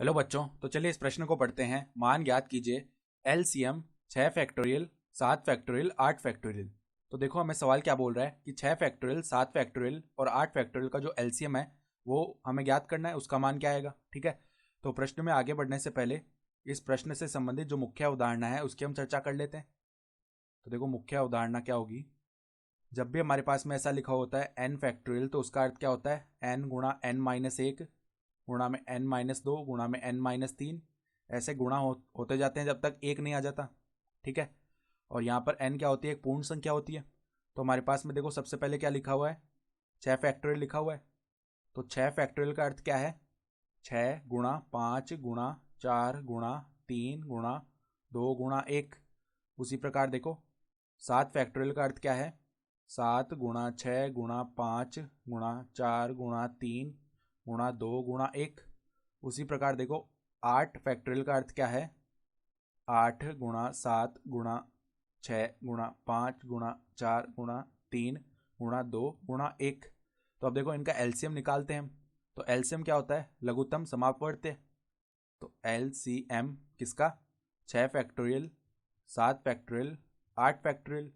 Hello बच्चों, तो चलिए इस प्रश्न को पढ़ते हैं। मान ज्ञात कीजिए एलसीएम 6 फैक्टोरियल 7 फैक्टोरियल 8 फैक्टोरियल। तो देखो हमें सवाल क्या बोल रहा है कि 6 फैक्टोरियल 7 फैक्टोरियल और 8 फैक्टोरियल का जो एलसीएम है वो हमें ज्ञात करना है, उसका मान क्या आएगा। ठीक है, तो प्रश्न में आगे बढ़ने से पहले इस प्रश्न से संबंधित जो मुख्य अवधारणा है उसकी हम चर्चा कर लेते हैं। तो देखो मुख्य अवधारणा क्या होगी। जब भी हमारे पास में ऐसा लिखा होता है एन फैक्टोरियल, तो उसका अर्थ क्या होता है, एन गुणा एन माइनस एक गुणा में एन माइनस दो गुणा में एन माइनस तीन, ऐसे गुणा होते जाते हैं जब तक एक नहीं आ जाता। ठीक है, और यहाँ पर एन क्या होती है, एक पूर्ण संख्या होती है। तो हमारे पास में देखो सबसे पहले क्या लिखा हुआ है, 6 फैक्टोरियल लिखा हुआ है। तो 6 फैक्टोरियल का अर्थ क्या है, 6 गुणा 5 गुणा 4 गुणा 3 गुणा 2 गुणा 1। उसी प्रकार देखो 7 फैक्टोरियल का अर्थ क्या है, 7 गुणा 6 गुणा 5 गुणा 4 गुणा 3 गुणा 2 गुणा 1। उसी प्रकार देखो 8 फैक्टोरियल का अर्थ क्या है, 8 गुणा 7 गुणा 6 गुणा 5 गुणा 4 गुणा 3 गुणा 2 गुणा 1। तो अब देखो इनका एलसीएम निकालते हैं हम। तो एलसीएम क्या होता है, लघुत्तम समापवर्त्य। तो एलसीएम किसका, 6 फैक्टोरियल 7 फैक्टोरियल 8 फैक्टोरियल।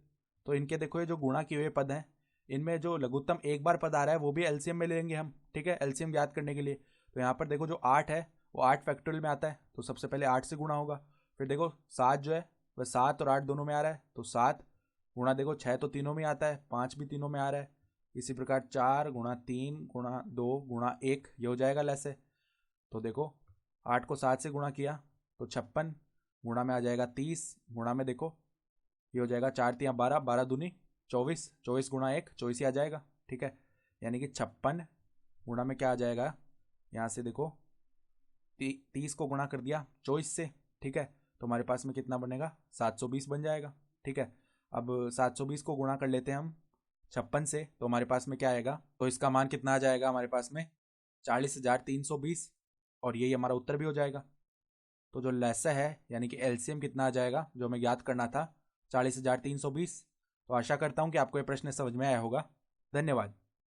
तो इनके देखो ये जो गुणा किए हुए पद हैं, इनमें जो लघुत्तम एक बार पद आ रहा है वो भी एलसीएम में ले लेंगे हम। ठीक है, एलसीएम ज्ञात करने के लिए। तो यहाँ पर देखो जो 8 है वो 8 फैक्टोरियल में आता है, तो सबसे पहले 8 से गुणा होगा। फिर देखो 7 जो है वह 7 और 8 दोनों में आ रहा है, तो 7 गुणा देखो 6 तो तीनों में आता है, 5 भी तीनों में आ रहा है। इसी प्रकार 4 गुणा 3 गुणा 2 गुणा 1 ये हो जाएगा लैसे। तो देखो 8 को 7 से गुणा किया तो 56, गुणा में आ जाएगा 30, गुणा में देखो ये हो जाएगा 4 3 12, 12 दूनी 24, 24 गुणा 1 24 ही आ जाएगा। ठीक है, यानी कि 56 गुणा में क्या आ जाएगा, यहाँ से देखो 30 को गुणा कर दिया 24 से। ठीक है, तो हमारे पास में कितना बनेगा, 720 बन जाएगा। ठीक है, अब 720 को गुणा कर लेते हैं हम 56 से, तो हमारे पास में क्या आएगा, तो इसका मान कितना आ जाएगा हमारे पास में, 40,320। और यही हमारा उत्तर भी हो जाएगा। तो जो लैसा है यानी कि एलसीएम कितना आ जाएगा जो हमें ज्ञात करना था, 40,320। तो आशा करता हूँ कि आपको ये प्रश्न समझ में आया होगा। धन्यवाद।